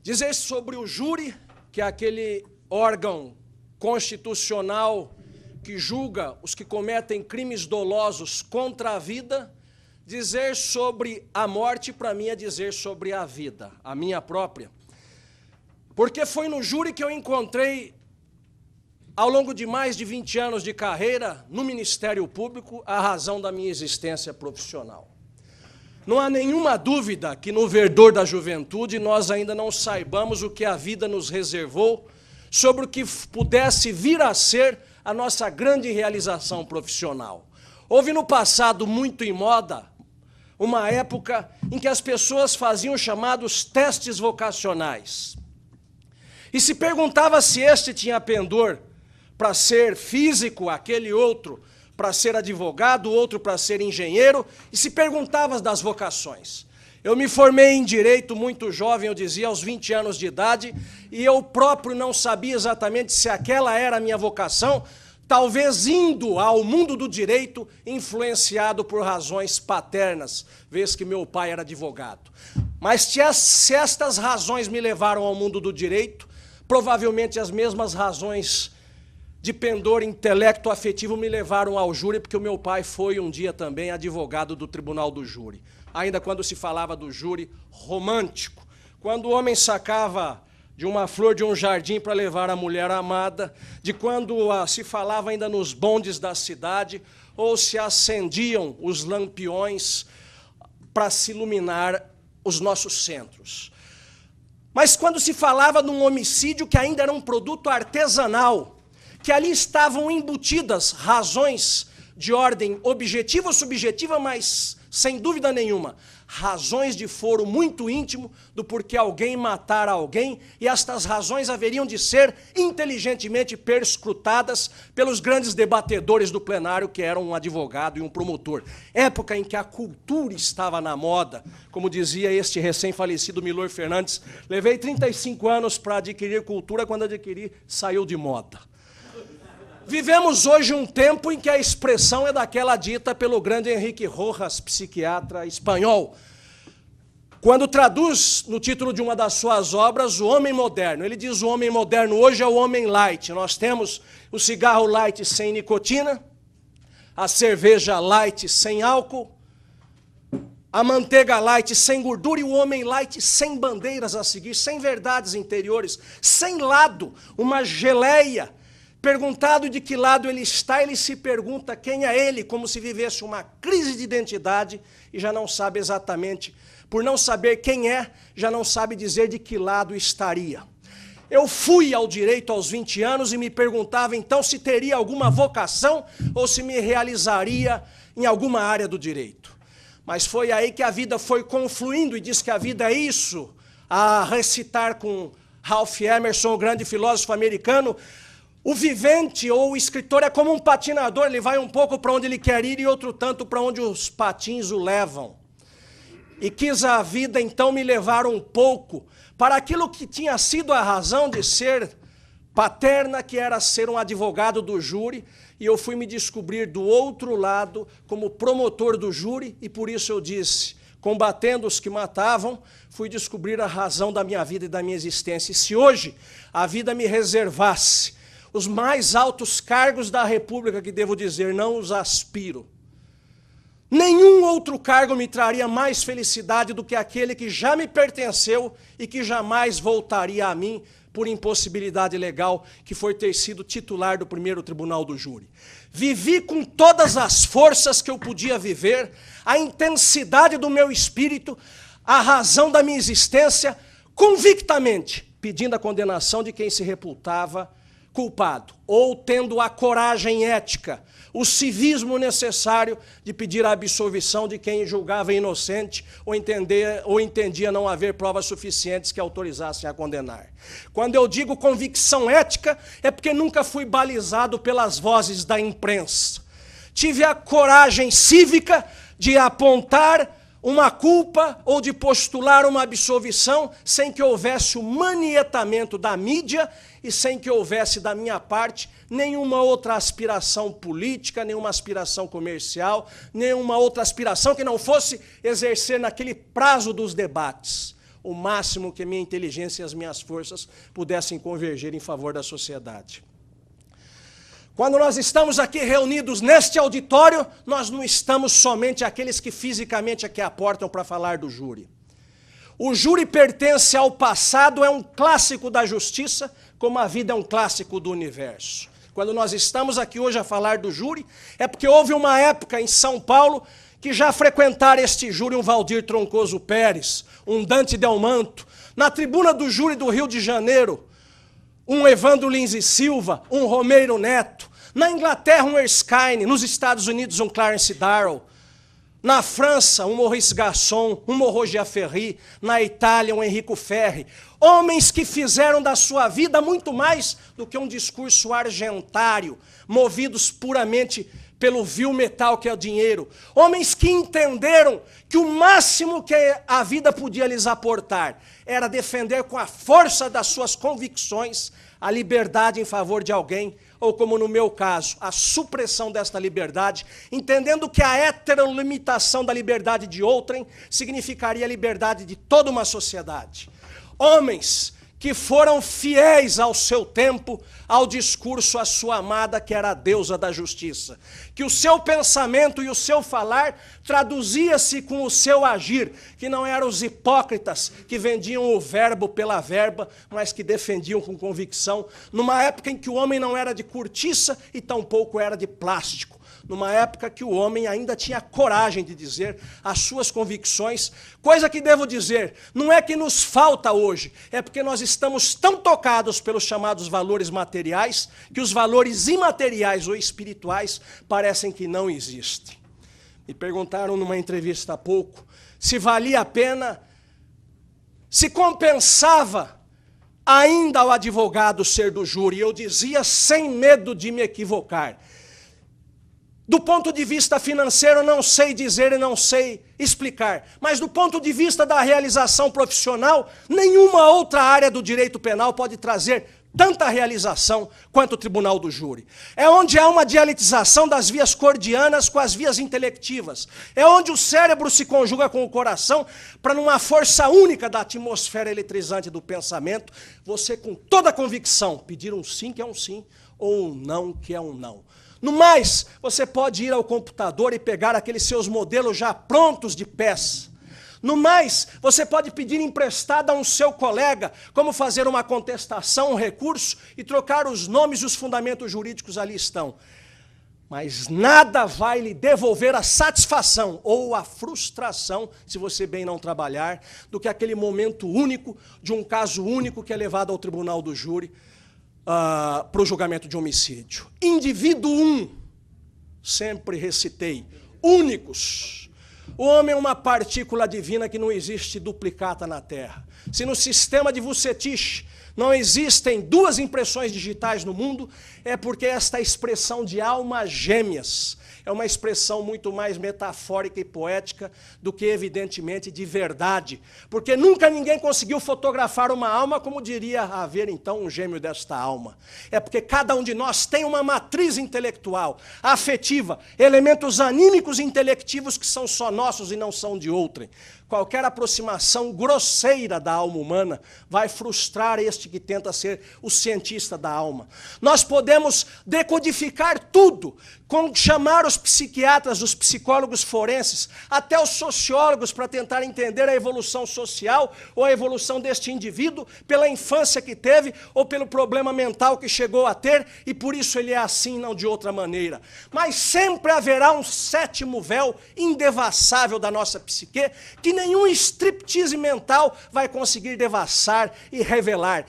Dizer sobre o júri, que é aquele órgão constitucional que julga os que cometem crimes dolosos contra a vida. Dizer sobre a morte, para mim, é dizer sobre a vida, a minha própria. Porque foi no júri que eu encontrei, ao longo de mais de 20 anos de carreira no Ministério Público, a razão da minha existência profissional. Não há nenhuma dúvida que no verdor da juventude nós ainda não saibamos o que a vida nos reservou sobre o que pudesse vir a ser a nossa grande realização profissional. Houve no passado muito em moda uma época em que as pessoas faziam chamados testes vocacionais. E se perguntava se este tinha pendor para ser físico, aquele outro para ser advogado, outro para ser engenheiro, e se perguntava das vocações. Eu me formei em Direito muito jovem, eu dizia, aos 20 anos de idade, e eu próprio não sabia exatamente se aquela era a minha vocação, talvez indo ao mundo do direito, influenciado por razões paternas, vez que meu pai era advogado. Mas se estas razões me levaram ao mundo do direito, provavelmente as mesmas razões de pendor intelecto-afetivo me levaram ao júri, porque o meu pai foi um dia também advogado do Tribunal do Júri. Ainda quando se falava do júri romântico, quando o homem sacava de uma flor de um jardim para levar a mulher amada, de quando se falava ainda nos bondes da cidade, ou se acendiam os lampiões para se iluminar os nossos centros. Mas quando se falava num homicídio que ainda era um produto artesanal, que ali estavam embutidas razões de ordem objetiva ou subjetiva, mas, sem dúvida nenhuma, razões de foro muito íntimo do porquê alguém matara alguém, e estas razões haveriam de ser inteligentemente perscrutadas pelos grandes debatedores do plenário, que eram um advogado e um promotor. Época em que a cultura estava na moda, como dizia este recém-falecido Milor Fernandes, levei 35 anos para adquirir cultura, quando adquiri, saiu de moda. Vivemos hoje um tempo em que a expressão é daquela dita pelo grande Henrique Rojas, psiquiatra espanhol, quando traduz no título de uma das suas obras o homem moderno. Ele diz: o homem moderno hoje é o homem light. Nós temos o cigarro light sem nicotina, a cerveja light sem álcool, a manteiga light sem gordura e o homem light sem bandeiras a seguir, sem verdades interiores, sem lado, uma geleia. Perguntado de que lado ele está, ele se pergunta quem é ele, como se vivesse uma crise de identidade e já não sabe exatamente, por não saber quem é, já não sabe dizer de que lado estaria. Eu fui ao direito aos 20 anos e me perguntava então se teria alguma vocação ou se me realizaria em alguma área do direito. Mas foi aí que a vida foi confluindo e diz que a vida é isso, a recitar com Ralph Emerson, o grande filósofo americano. O vivente ou o escritor é como um patinador, ele vai um pouco para onde ele quer ir e outro tanto para onde os patins o levam. E quis a vida então me levar um pouco para aquilo que tinha sido a razão de ser paterna, que era ser um advogado do júri, e eu fui me descobrir do outro lado como promotor do júri, e por isso eu disse, combatendo os que matavam, fui descobrir a razão da minha vida e da minha existência. E se hoje a vida me reservasse os mais altos cargos da República, que devo dizer, não os aspiro, nenhum outro cargo me traria mais felicidade do que aquele que já me pertenceu e que jamais voltaria a mim por impossibilidade legal, que foi ter sido titular do primeiro tribunal do júri. Vivi com todas as forças que eu podia viver, a intensidade do meu espírito, a razão da minha existência, convictamente, pedindo a condenação de quem se reputava culpado, ou tendo a coragem ética, o civismo necessário de pedir a absolvição de quem julgava inocente ou entendia não haver provas suficientes que autorizassem a condenar. Quando eu digo convicção ética, é porque nunca fui balizado pelas vozes da imprensa. Tive a coragem cívica de apontar uma culpa ou de postular uma absolvição sem que houvesse o manietamento da mídia e sem que houvesse da minha parte nenhuma outra aspiração política, nenhuma aspiração comercial, nenhuma outra aspiração que não fosse exercer naquele prazo dos debates o máximo que a minha inteligência e as minhas forças pudessem convergir em favor da sociedade. Quando nós estamos aqui reunidos neste auditório, nós não estamos somente aqueles que fisicamente aqui aportam para falar do júri. O júri pertence ao passado, é um clássico da justiça, como a vida é um clássico do universo. Quando nós estamos aqui hoje a falar do júri, é porque houve uma época em São Paulo que já frequentaram este júri um Valdir Troncoso Pérez, um Dante Delmanto, na tribuna do júri do Rio de Janeiro, um Evandro Lins e Silva, um Romeiro Neto, na Inglaterra um Erskine, nos Estados Unidos um Clarence Darrow, na França um Maurice Garçon, um Roger Ferry, na Itália um Enrico Ferri, homens que fizeram da sua vida muito mais do que um discurso argentário, movidos puramente pelo vil metal que é o dinheiro. Homens que entenderam que o máximo que a vida podia lhes aportar era defender com a força das suas convicções a liberdade em favor de alguém, ou como no meu caso, a supressão desta liberdade, entendendo que a heterolimitação da liberdade de outrem significaria a liberdade de toda uma sociedade. Homens que foram fiéis ao seu tempo, ao discurso à sua amada, que era a deusa da justiça. Que o seu pensamento e o seu falar traduzia-se com o seu agir, que não eram os hipócritas que vendiam o verbo pela verba, mas que defendiam com convicção, numa época em que o homem não era de cortiça e tampouco era de plástico. Numa época que o homem ainda tinha coragem de dizer as suas convicções, coisa que devo dizer, não é que nos falta hoje, é porque nós estamos tão tocados pelos chamados valores materiais, que os valores imateriais ou espirituais parecem que não existem. Me perguntaram numa entrevista há pouco se valia a pena, se compensava ainda ao advogado ser do júri. Eu dizia sem medo de me equivocar. Do ponto de vista financeiro, não sei dizer e não sei explicar. Mas do ponto de vista da realização profissional, nenhuma outra área do direito penal pode trazer tanta realização quanto o tribunal do júri. É onde há uma dialetização das vias cordianas com as vias intelectivas. É onde o cérebro se conjuga com o coração para, numa força única da atmosfera eletrizante do pensamento, você com toda a convicção pedir um sim que é um sim ou um não que é um não. No mais, você pode ir ao computador e pegar aqueles seus modelos já prontos de peça. No mais, você pode pedir emprestado a um seu colega como fazer uma contestação, um recurso e trocar os nomes e os fundamentos jurídicos ali estão. Mas nada vai lhe devolver a satisfação ou a frustração, se você bem não trabalhar, do que aquele momento único de um caso único que é levado ao tribunal do júri, para o julgamento de homicídio. Indivíduo 1, sempre recitei, únicos. O homem é uma partícula divina que não existe duplicata na Terra. Se no sistema de Vucetich não existem duas impressões digitais no mundo, é porque esta expressão de almas gêmeas é uma expressão muito mais metafórica e poética do que, evidentemente, de verdade. Porque nunca ninguém conseguiu fotografar uma alma como diria haver, então, um gêmeo desta alma. É porque cada um de nós tem uma matriz intelectual, afetiva, elementos anímicos e intelectivos que são só nossos e não são de outrem. Qualquer aproximação grosseira da alma humana vai frustrar este que tenta ser o cientista da alma. Nós podemos decodificar tudo, chamar os psiquiatras, os psicólogos forenses, até os sociólogos para tentar entender a evolução social ou a evolução deste indivíduo pela infância que teve ou pelo problema mental que chegou a ter e por isso ele é assim, não de outra maneira. Mas sempre haverá um sétimo véu indevassável da nossa psique que nenhum striptease mental vai conseguir devassar e revelar.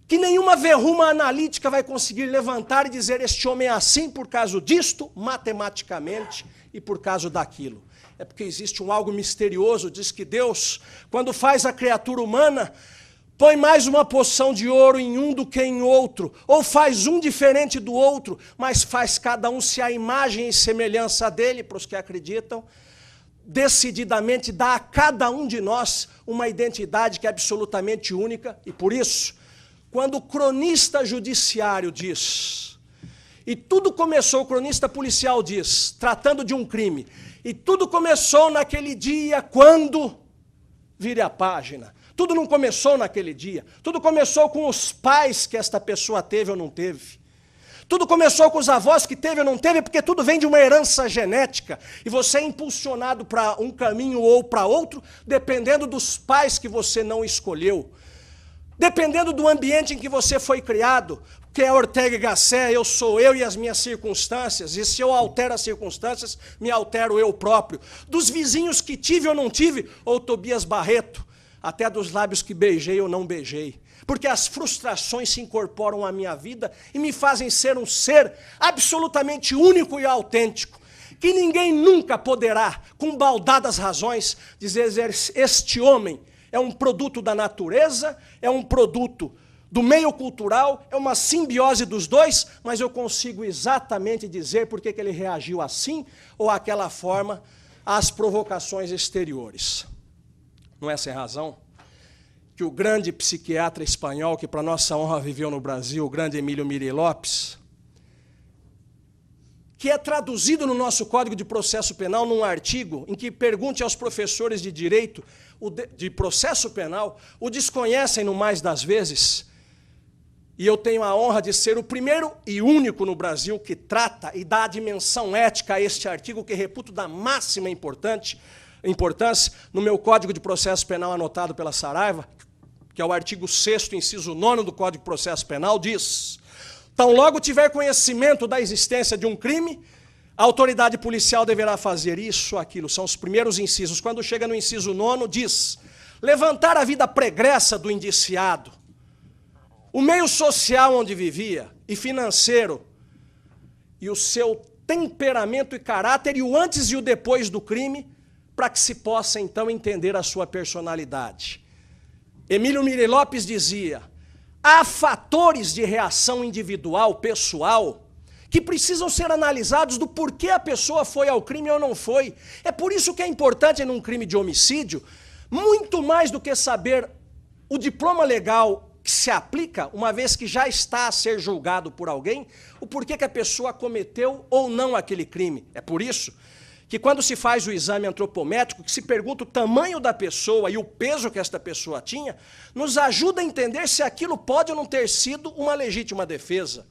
Que nenhuma verruma analítica vai conseguir levantar e dizer este homem é assim por causa disto, matematicamente, e por causa daquilo. É porque existe um algo misterioso, diz que Deus, quando faz a criatura humana, põe mais uma porção de ouro em um do que em outro, ou faz um diferente do outro, mas faz cada um se a imagem e semelhança dele, para os que acreditam, decididamente dá a cada um de nós uma identidade que é absolutamente única, e por isso, quando o cronista judiciário diz, e tudo começou, o cronista policial diz, tratando de um crime, e tudo começou naquele dia quando, vire a página, Tudo não começou naquele dia. Tudo começou com os pais que esta pessoa teve ou não teve. Tudo começou com os avós que teve ou não teve, porque tudo vem de uma herança genética. E você é impulsionado para um caminho ou para outro, dependendo dos pais que você não escolheu. Dependendo do ambiente em que você foi criado, que é Ortega y Gasset, eu sou eu e as minhas circunstâncias, e se eu altero as circunstâncias, me altero eu próprio. Dos vizinhos que tive ou não tive, ou Tobias Barreto, até dos lábios que beijei ou não beijei. Porque as frustrações se incorporam à minha vida e me fazem ser um ser absolutamente único e autêntico, que ninguém nunca poderá, com baldadas razões, dizer este homem é um produto da natureza, é um produto do meio cultural, é uma simbiose dos dois, mas eu consigo exatamente dizer por que ele reagiu assim ou aquela forma às provocações exteriores. Não é sem razão que o grande psiquiatra espanhol, que para nossa honra viveu no Brasil, o grande Emílio Miri Lopes, que é traduzido no nosso Código de Processo Penal num artigo em que pergunte aos professores de direito de processo penal, o desconhecem no mais das vezes, e eu tenho a honra de ser o primeiro e único no Brasil que trata e dá a dimensão ética a este artigo, que reputo da máxima importância no meu Código de Processo Penal anotado pela Saraiva, que é o artigo 6º, inciso 9º do Código de Processo Penal, diz: tão logo tiver conhecimento da existência de um crime, a autoridade policial deverá fazer isso, aquilo. São os primeiros incisos. Quando chega no inciso 9º, diz: levantar a vida pregressa do indiciado, o meio social onde vivia e financeiro, e o seu temperamento e caráter, e o antes e o depois do crime, para que se possa, então, entender a sua personalidade. Emílio Miri Lopes dizia: há fatores de reação individual, pessoal, que precisam ser analisados do porquê a pessoa foi ao crime ou não foi. É por isso que é importante, num crime de homicídio, muito mais do que saber o diploma legal que se aplica, uma vez que já está a ser julgado por alguém, o porquê que a pessoa cometeu ou não aquele crime. É por isso que quando se faz o exame antropométrico, que se pergunta o tamanho da pessoa e o peso que esta pessoa tinha, nos ajuda a entender se aquilo pode ou não ter sido uma legítima defesa.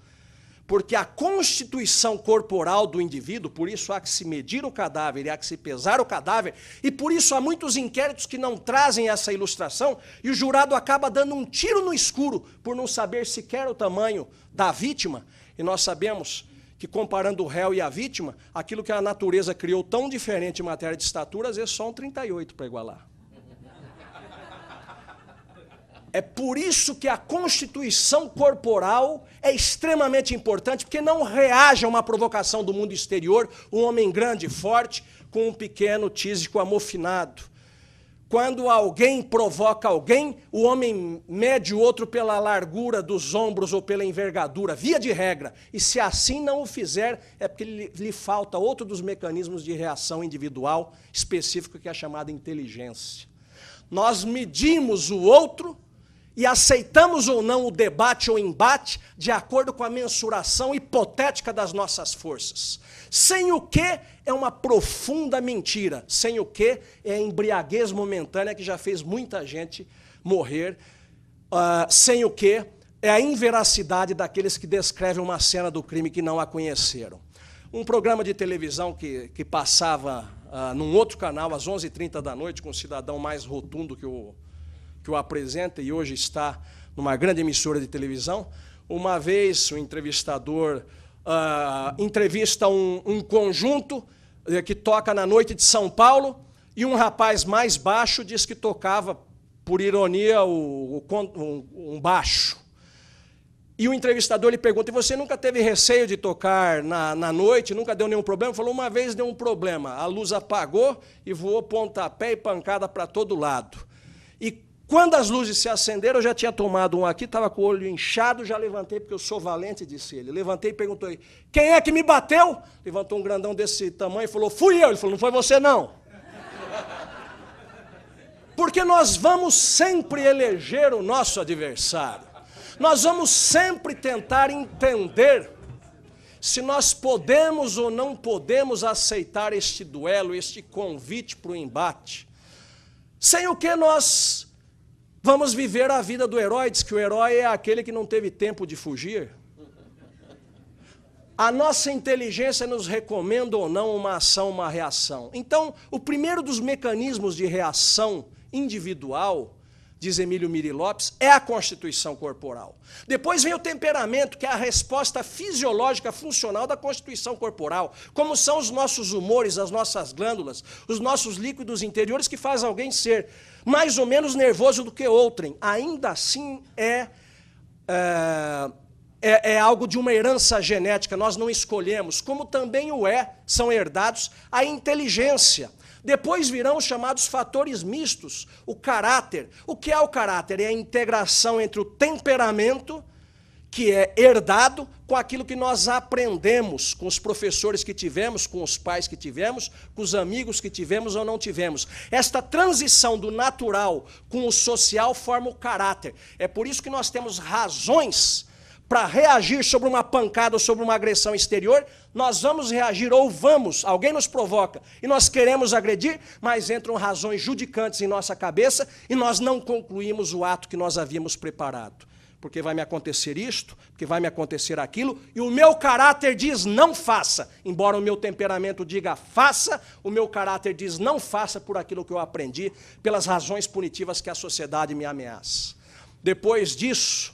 Porque a constituição corporal do indivíduo, por isso há que se medir o cadáver e há que se pesar o cadáver, e por isso há muitos inquéritos que não trazem essa ilustração, e o jurado acaba dando um tiro no escuro por não saber sequer o tamanho da vítima, e nós sabemos que, comparando o réu e a vítima, aquilo que a natureza criou tão diferente em matéria de estatura, às vezes só um 38 para igualar. É por isso que a constituição corporal é extremamente importante, porque não reage a uma provocação do mundo exterior, um homem grande e forte com um pequeno tísico amofinado. Quando alguém provoca alguém, o homem mede o outro pela largura dos ombros ou pela envergadura, via de regra. E se assim não o fizer, é porque lhe falta outro dos mecanismos de reação individual específico, que é a chamada inteligência. Nós medimos o outro e aceitamos ou não o debate ou embate de acordo com a mensuração hipotética das nossas forças. Sem o que é uma profunda mentira. Sem o que é a embriaguez momentânea que já fez muita gente morrer. Sem o que é a inveracidade daqueles que descrevem uma cena do crime que não a conheceram. Um programa de televisão que passava num outro canal às 11h30 da noite, com um cidadão mais rotundo que o apresenta e hoje está numa grande emissora de televisão. Uma vez o entrevistador entrevista um conjunto que toca na noite de São Paulo, e um rapaz mais baixo diz que tocava, por ironia, um baixo. E o entrevistador lhe pergunta: e você nunca teve receio de tocar na noite, nunca deu nenhum problema? Ele falou: uma vez deu um problema, a luz apagou e voou pontapé e pancada para todo lado. E quando as luzes se acenderam, eu já tinha tomado um aqui, estava com o olho inchado, já levantei, porque eu sou valente, disse ele. Levantei e perguntou: quem é que me bateu? Levantou um grandão desse tamanho e falou: fui eu. Ele falou: não foi você, não. Porque nós vamos sempre eleger o nosso adversário. Nós vamos sempre tentar entender se nós podemos ou não podemos aceitar este duelo, este convite para o embate. Sem o que nós Vamos viver a vida do herói, diz que o herói é aquele que não teve tempo de fugir. A nossa inteligência nos recomenda ou não uma ação, uma reação. Então, o primeiro dos mecanismos de reação individual, diz Emílio Miri Lopes, é a constituição corporal. Depois vem o temperamento, que é a resposta fisiológica funcional da constituição corporal. Como são os nossos humores, as nossas glândulas, os nossos líquidos interiores que faz alguém ser mais ou menos nervoso do que outrem. Ainda assim é algo de uma herança genética, nós não escolhemos, como também são herdados a inteligência. Depois virão os chamados fatores mistos, o caráter. O que é o caráter? É a integração entre o temperamento, que é herdado, com aquilo que nós aprendemos, com os professores que tivemos, com os pais que tivemos, com os amigos que tivemos ou não tivemos. Esta transição do natural com o social forma o caráter. É por isso que nós temos razões para reagir sobre uma pancada ou sobre uma agressão exterior. Nós vamos reagir ou alguém nos provoca e nós queremos agredir, mas entram razões judicantes em nossa cabeça e nós não concluímos o ato que nós havíamos preparado. Porque vai me acontecer isto, porque vai me acontecer aquilo, e o meu caráter diz não faça. Embora o meu temperamento diga faça, o meu caráter diz não faça por aquilo que eu aprendi, pelas razões punitivas que a sociedade me ameaça. Depois disso,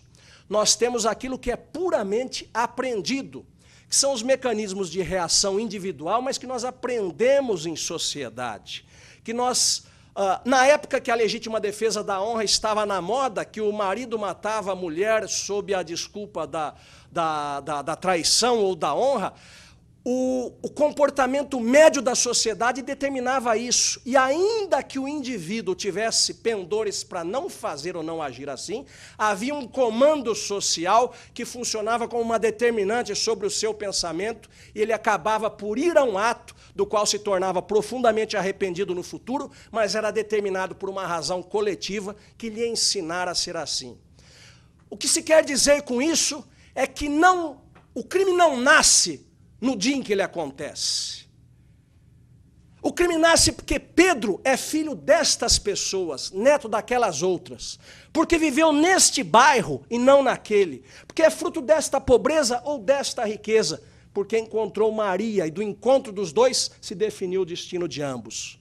nós temos aquilo que é puramente aprendido, que são os mecanismos de reação individual, mas que nós aprendemos em sociedade. Que nós, na época que a legítima defesa da honra estava na moda, que o marido matava a mulher sob a desculpa da traição ou da honra, o comportamento médio da sociedade determinava isso. E ainda que o indivíduo tivesse pendores para não fazer ou não agir assim, havia um comando social que funcionava como uma determinante sobre o seu pensamento, e ele acabava por ir a um ato do qual se tornava profundamente arrependido no futuro, mas era determinado por uma razão coletiva que lhe ensinara a ser assim. O que se quer dizer com isso é que o crime não nasce no dia em que ele acontece. O crime nasce porque Pedro é filho destas pessoas, neto daquelas outras, porque viveu neste bairro e não naquele, porque é fruto desta pobreza ou desta riqueza, porque encontrou Maria e do encontro dos dois se definiu o destino de ambos.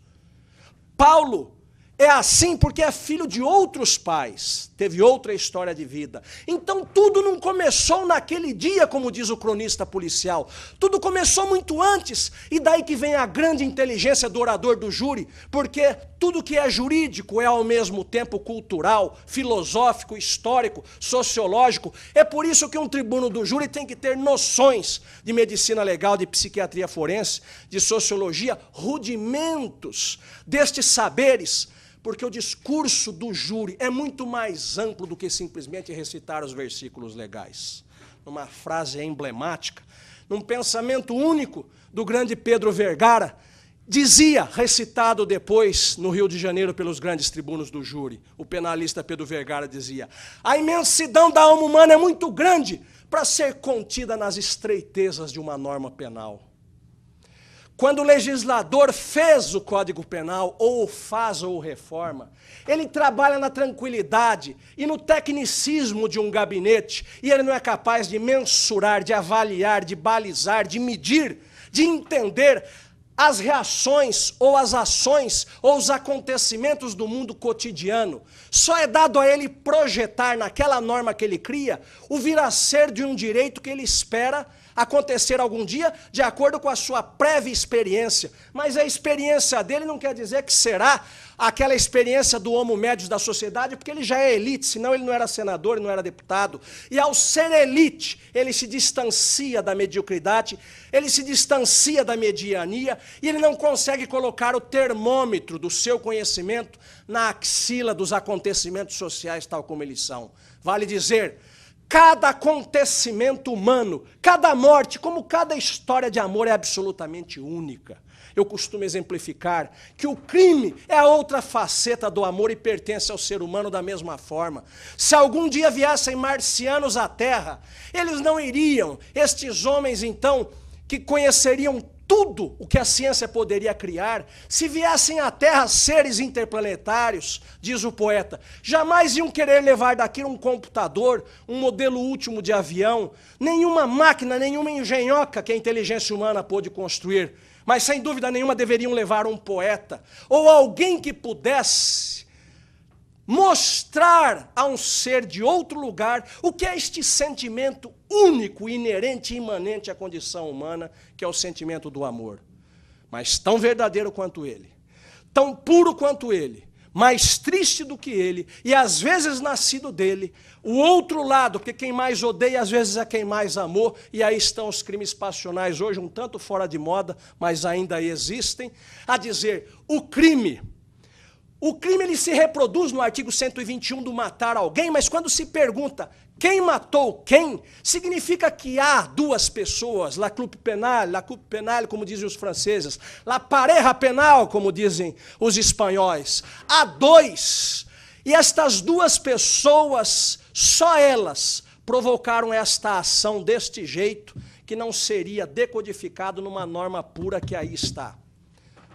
Paulo é assim porque é filho de outros pais, teve outra história de vida. Então tudo não começou naquele dia, como diz o cronista policial. Tudo começou muito antes, e daí que vem a grande inteligência do orador do júri, porque tudo que é jurídico é ao mesmo tempo cultural, filosófico, histórico, sociológico. É por isso que um tribuno do júri tem que ter noções de medicina legal, de psiquiatria forense, de sociologia, rudimentos destes saberes, porque o discurso do júri é muito mais amplo do que simplesmente recitar os versículos legais. Numa frase emblemática, num pensamento único do grande Pedro Vergara, dizia, recitado depois no Rio de Janeiro pelos grandes tribunos do júri, o penalista Pedro Vergara dizia: a imensidão da alma humana é muito grande para ser contida nas estreitezas de uma norma penal. Quando o legislador fez o Código Penal, ou faz ou reforma, ele trabalha na tranquilidade e no tecnicismo de um gabinete, e ele não é capaz de mensurar, de avaliar, de balizar, de medir, de entender as reações ou as ações ou os acontecimentos do mundo cotidiano. Só é dado a ele projetar naquela norma que ele cria o vir a ser de um direito que ele espera acontecer algum dia, de acordo com a sua prévia experiência. Mas a experiência dele não quer dizer que será aquela experiência do homo médios da sociedade, porque ele já é elite, senão ele não era senador, ele não era deputado. E ao ser elite, ele se distancia da mediocridade, ele se distancia da mediania, e ele não consegue colocar o termômetro do seu conhecimento na axila dos acontecimentos sociais, tal como eles são. Vale dizer, cada acontecimento humano, cada morte, como cada história de amor é absolutamente única. Eu costumo exemplificar que o crime é a outra faceta do amor e pertence ao ser humano da mesma forma. Se algum dia viessem marcianos à Terra, eles não iriam, estes homens então, que conheceriam tudo o que a ciência poderia criar, se viessem à Terra seres interplanetários, diz o poeta, jamais iam querer levar daqui um computador, um modelo último de avião, nenhuma máquina, nenhuma engenhoca que a inteligência humana pôde construir, mas sem dúvida nenhuma deveriam levar um poeta, ou alguém que pudesse mostrar a um ser de outro lugar o que é este sentimento único, inerente e imanente à condição humana, que é o sentimento do amor. Mas tão verdadeiro quanto ele, tão puro quanto ele, mais triste do que ele, e às vezes nascido dele, o outro lado, porque quem mais odeia às vezes é quem mais amou, e aí estão os crimes passionais hoje um tanto fora de moda, mas ainda existem, a dizer, o crime ele se reproduz no artigo 121 do matar alguém, mas quando se pergunta quem matou quem, significa que há duas pessoas, la coupe pénale, como dizem os franceses, la pareja penal, como dizem os espanhóis. Há dois, e estas duas pessoas, só elas, provocaram esta ação deste jeito, que não seria decodificado numa norma pura que aí está,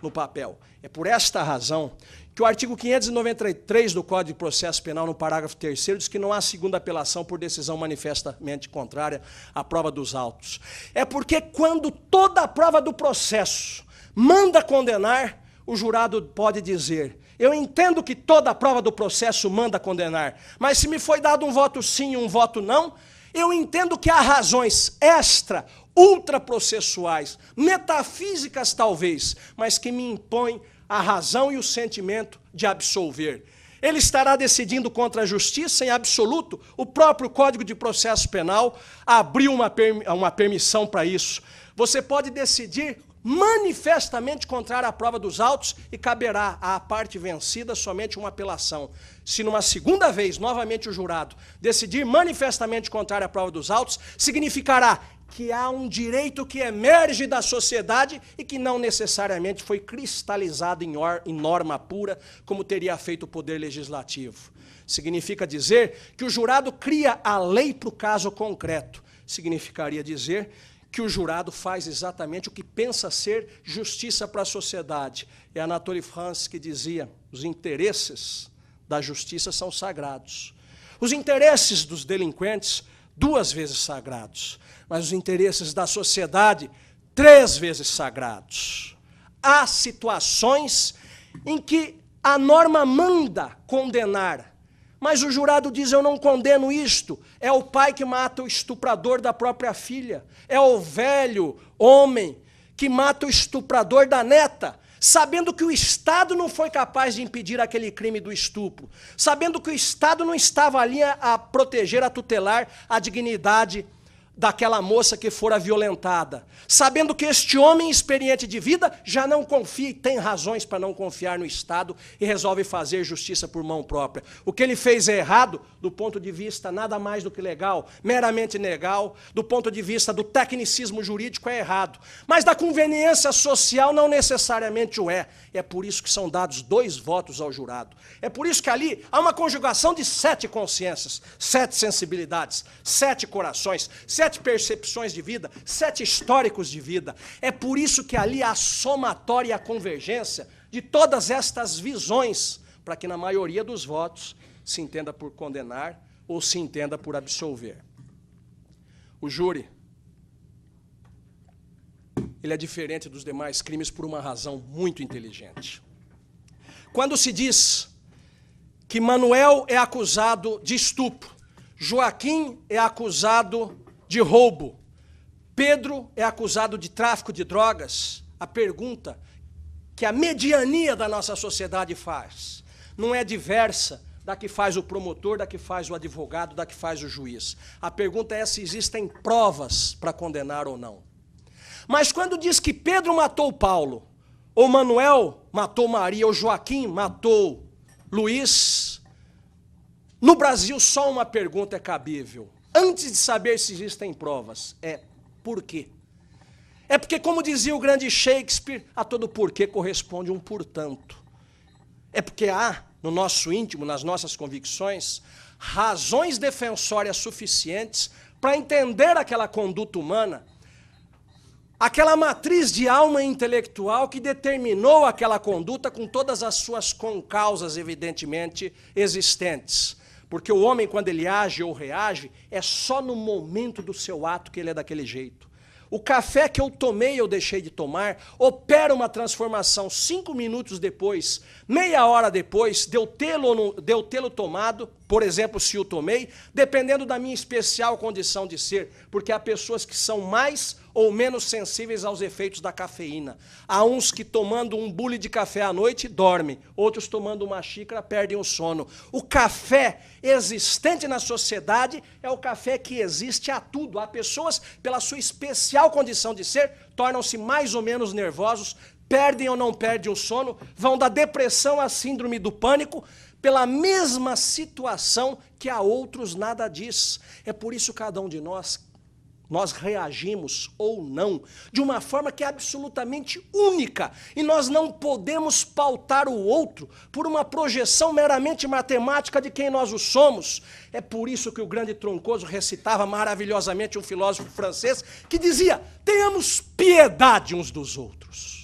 no papel. É por esta razão que o artigo 593 do Código de Processo Penal, no parágrafo 3º, diz que não há segunda apelação por decisão manifestamente contrária à prova dos autos. É porque quando toda a prova do processo manda condenar, o jurado pode dizer, eu entendo que toda a prova do processo manda condenar, mas se me foi dado um voto sim e um voto não, eu entendo que há razões ultraprocessuais, metafísicas talvez, mas que me impõem a razão e o sentimento de absolver. Ele estará decidindo contra a justiça em absoluto. O próprio Código de Processo Penal abriu uma permissão para isso. Você pode decidir manifestamente contrário à prova dos autos e caberá à parte vencida somente uma apelação. Se numa segunda vez, novamente o jurado, decidir manifestamente contrário à prova dos autos, significará que há um direito que emerge da sociedade e que não necessariamente foi cristalizado em norma pura, como teria feito o Poder Legislativo. Significa dizer que o jurado cria a lei para o caso concreto. Significaria dizer que o jurado faz exatamente o que pensa ser justiça para a sociedade. É Anatole France que dizia, os interesses da justiça são sagrados. Os interesses dos delinquentes, 2 vezes sagrados. Mas os interesses da sociedade, 3 vezes sagrados. Há situações em que a norma manda condenar, mas o jurado diz, eu não condeno isto. É o pai que mata o estuprador da própria filha. É o velho homem que mata o estuprador da neta, sabendo que o Estado não foi capaz de impedir aquele crime do estupro, sabendo que o Estado não estava ali a proteger, a tutelar a dignidade daquela moça que fora violentada, sabendo que este homem experiente de vida já não confia e tem razões para não confiar no Estado e resolve fazer justiça por mão própria. O que ele fez é errado do ponto de vista nada mais do que legal, meramente legal, do ponto de vista do tecnicismo jurídico é errado, mas da conveniência social não necessariamente o é. É por isso que são dados 2 votos ao jurado. É por isso que ali há uma conjugação de 7 consciências, 7 sensibilidades, 7 corações, 7 percepções de vida, 7 históricos de vida. É por isso que ali há a somatória e a convergência de todas estas visões, para que na maioria dos votos se entenda por condenar ou se entenda por absolver. O júri, ele é diferente dos demais crimes por uma razão muito inteligente. Quando se diz que Manuel é acusado de estupro, Joaquim é acusado de roubo, Pedro é acusado de tráfico de drogas, a pergunta que a mediania da nossa sociedade faz não é diversa da que faz o promotor, da que faz o advogado, da que faz o juiz. A pergunta é se existem provas para condenar ou não. Mas quando diz que Pedro matou Paulo, ou Manuel matou Maria, ou Joaquim matou Luiz, no Brasil só uma pergunta é cabível. Antes de saber se existem provas, é por quê? É porque, como dizia o grande Shakespeare, a todo porquê corresponde um portanto. É porque há, no nosso íntimo, nas nossas convicções, razões defensórias suficientes para entender aquela conduta humana aquela matriz de alma intelectual que determinou aquela conduta com todas as suas concausas evidentemente existentes. Porque o homem, quando ele age ou reage, é só no momento do seu ato que ele é daquele jeito. O café que eu tomei ou deixei de tomar opera uma transformação 5 minutos depois, meia hora depois de eu tê-lo tomado, por exemplo, se o tomei, dependendo da minha especial condição de ser, porque há pessoas que são mais ou menos sensíveis aos efeitos da cafeína. Há uns que tomando um bule de café à noite dormem, outros tomando uma xícara perdem o sono. O café existente na sociedade é o café que existe a tudo. Há pessoas, pela sua especial condição de ser, tornam-se mais ou menos nervosos, perdem ou não perdem o sono, vão da depressão à síndrome do pânico, pela mesma situação que a outros nada diz. É por isso que cada um de nós reagimos ou não, de uma forma que é absolutamente única. E nós não podemos pautar o outro por uma projeção meramente matemática de quem nós o somos. É por isso que o grande Troncoso recitava maravilhosamente um filósofo francês que dizia: tenhamos piedade uns dos outros.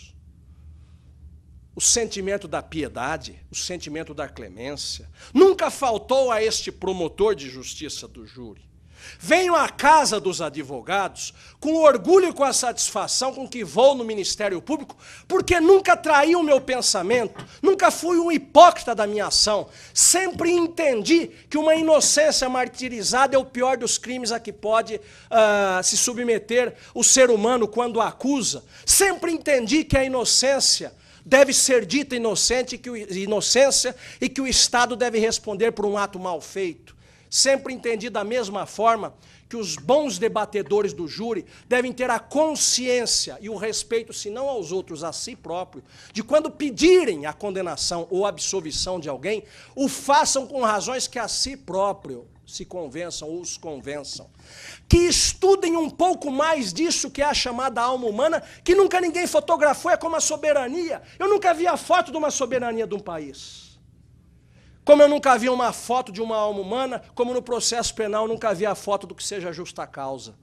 O sentimento da piedade, o sentimento da clemência, nunca faltou a este promotor de justiça do júri. Venho à casa dos advogados com o orgulho e com a satisfação com que vou no Ministério Público, porque nunca traí o meu pensamento, nunca fui um hipócrita da minha ação. Sempre entendi que uma inocência martirizada é o pior dos crimes a que pode se submeter o ser humano quando acusa. Sempre entendi que a inocência deve ser dita inocente, inocência, e que o Estado deve responder por um ato mal feito. Sempre entendi da mesma forma que os bons debatedores do júri devem ter a consciência e o respeito, se não aos outros, a si próprio, de quando pedirem a condenação ou absolvição de alguém, o façam com razões que a si próprio se convençam ou os convençam. Que estudem um pouco mais disso que é a chamada alma humana, que nunca ninguém fotografou, é como a soberania. Eu nunca vi a foto de uma soberania de um país. Como eu nunca vi uma foto de uma alma humana, como no processo penal eu nunca vi a foto do que seja justa causa.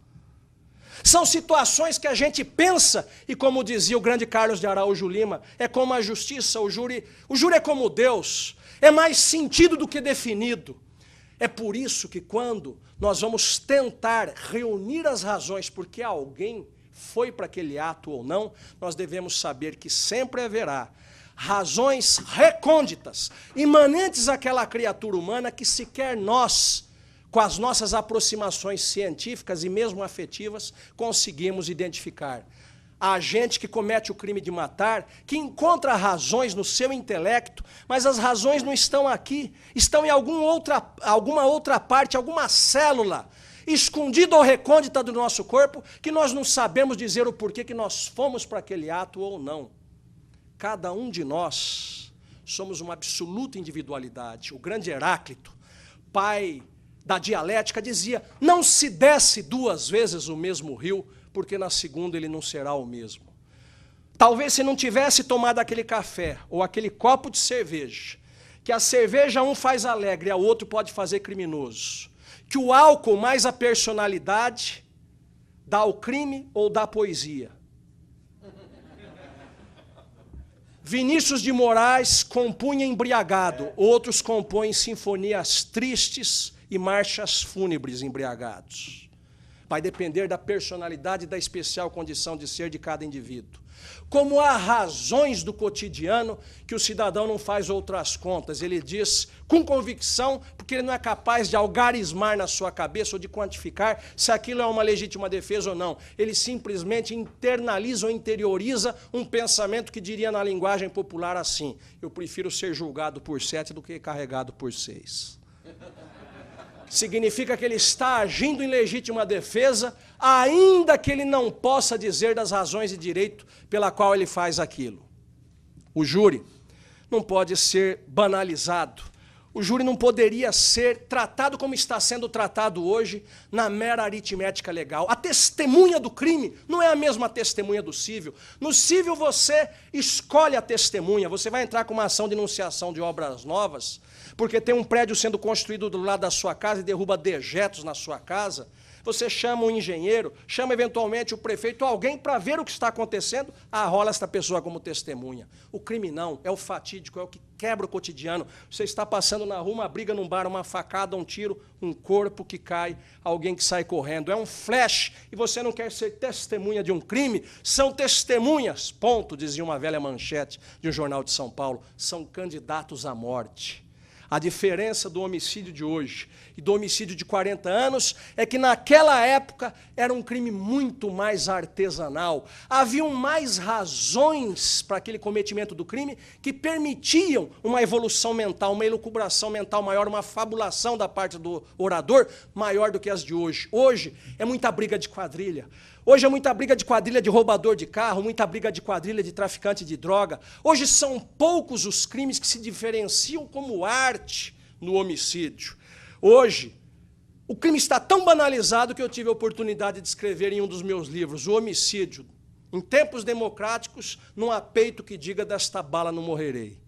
São situações que a gente pensa, e como dizia o grande Carlos de Araújo Lima, é como a justiça, o júri é como Deus, é mais sentido do que definido. É por isso que quando nós vamos tentar reunir as razões porque alguém foi para aquele ato ou não, nós devemos saber que sempre haverá razões recônditas, imanentes àquela criatura humana que sequer nós, com as nossas aproximações científicas e mesmo afetivas, conseguimos identificar. Há gente que comete o crime de matar, que encontra razões no seu intelecto, mas as razões não estão aqui, estão em alguma outra parte, alguma célula, escondida ou recôndita do nosso corpo, que nós não sabemos dizer o porquê que nós fomos para aquele ato ou não. Cada um de nós somos uma absoluta individualidade. O grande Heráclito, pai da dialética, dizia: não se desce 2 vezes o mesmo rio, porque na segunda ele não será o mesmo. Talvez se não tivesse tomado aquele café ou aquele copo de cerveja, que a cerveja um faz alegre e a outro pode fazer criminoso, que o álcool mais a personalidade dá o crime ou dá a poesia. Vinícius de Moraes compunha embriagado, outros compõem sinfonias tristes e marchas fúnebres embriagados. Vai depender da personalidade e da especial condição de ser de cada indivíduo. Como há razões do cotidiano que o cidadão não faz outras contas, ele diz com convicção, porque ele não é capaz de algarismar na sua cabeça ou de quantificar se aquilo é uma legítima defesa ou não. Ele simplesmente internaliza ou interioriza um pensamento que diria na linguagem popular assim: eu prefiro ser julgado por 7 do que carregado por 6. Significa que ele está agindo em legítima defesa, ainda que ele não possa dizer das razões de direito pela qual ele faz aquilo. O júri não pode ser banalizado. O júri não poderia ser tratado como está sendo tratado hoje na mera aritmética legal. A testemunha do crime não é a mesma testemunha do cível. No cível você escolhe a testemunha, você vai entrar com uma ação de denunciação de obras novas, porque tem um prédio sendo construído do lado da sua casa e derruba dejetos na sua casa. você chama um engenheiro, chama eventualmente o prefeito, alguém para ver o que está acontecendo, arrola esta pessoa como testemunha. O crime não, é o fatídico, é o que quebra o cotidiano. Você está passando na rua, uma briga num bar, uma facada, um tiro, um corpo que cai, alguém que sai correndo. É um flash e você não quer ser testemunha de um crime. São testemunhas, ponto, dizia uma velha manchete de um jornal de São Paulo. São candidatos à morte. A diferença do homicídio de hoje e do homicídio de 40 anos é que naquela época era um crime muito mais artesanal. Haviam mais razões para aquele cometimento do crime que permitiam uma evolução mental, uma elucubração mental maior, uma fabulação da parte do orador maior do que as de hoje. Hoje é muita briga de quadrilha. Hoje é muita briga de quadrilha de roubador de carro, muita briga de quadrilha de traficante de droga. Hoje são poucos os crimes que se diferenciam como arte no homicídio. Hoje, o crime está tão banalizado que eu tive a oportunidade de escrever em um dos meus livros, o homicídio. Em tempos democráticos, não há peito que diga desta bala não morrerei.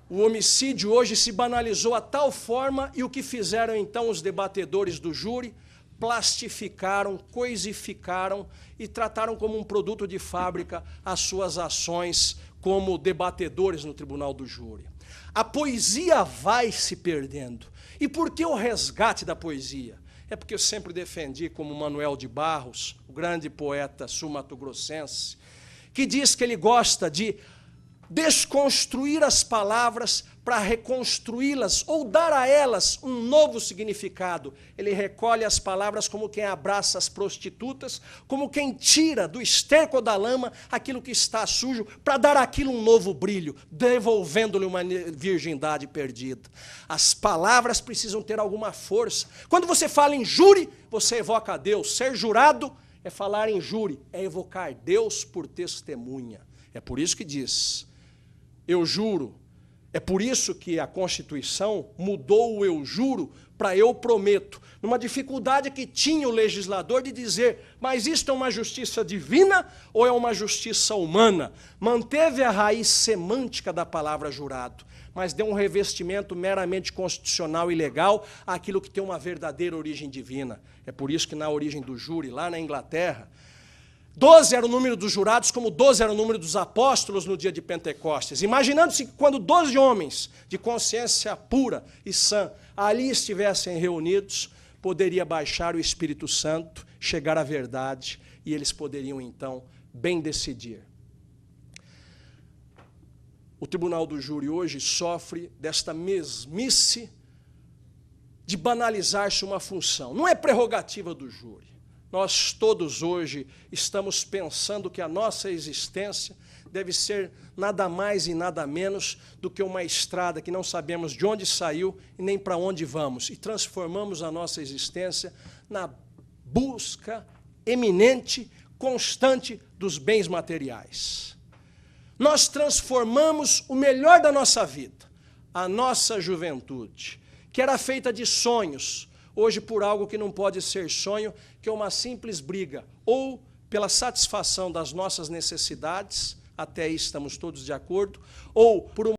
O homicídio hoje se banalizou a tal forma e o que fizeram então os debatedores do júri? Plastificaram, coisificaram e trataram como um produto de fábrica as suas ações como debatedores no tribunal do júri. A poesia vai se perdendo. E por que o resgate da poesia? É porque eu sempre defendi, como Manuel de Barros, o grande poeta sul-mato-grossense, que diz que ele gosta de desconstruir as palavras para reconstruí-las ou dar a elas um novo significado. Ele recolhe as palavras como quem abraça as prostitutas, como quem tira do esterco da lama aquilo que está sujo para dar àquilo um novo brilho, devolvendo-lhe uma virgindade perdida. As palavras precisam ter alguma força. Quando você fala em júri, você evoca a Deus. Ser jurado é falar em júri, é evocar Deus por testemunha. É por isso que diz: eu juro. É por isso que a Constituição mudou o eu juro para eu prometo. Numa dificuldade que tinha o legislador de dizer, mas isto é uma justiça divina ou é uma justiça humana? Manteve a raiz semântica da palavra jurado, mas deu um revestimento meramente constitucional e legal àquilo que tem uma verdadeira origem divina. É por isso que na origem do júri, lá na Inglaterra, 12 era o número dos jurados, como 12 era o número dos apóstolos no dia de Pentecostes. Imaginando-se que quando 12 homens de consciência pura e sã ali estivessem reunidos, poderia baixar o Espírito Santo, chegar à verdade, e eles poderiam, então, bem decidir. O tribunal do júri hoje sofre desta mesmice de banalizar-se uma função. Não é prerrogativa do júri. Nós todos hoje estamos pensando que a nossa existência deve ser nada mais e nada menos do que uma estrada que não sabemos de onde saiu e nem para onde vamos. E transformamos a nossa existência na busca eminente, constante dos bens materiais. Nós transformamos o melhor da nossa vida, a nossa juventude, que era feita de sonhos, hoje por algo que não pode ser sonho, que é uma simples briga, ou pela satisfação das nossas necessidades, até aí estamos todos de acordo, ou por uma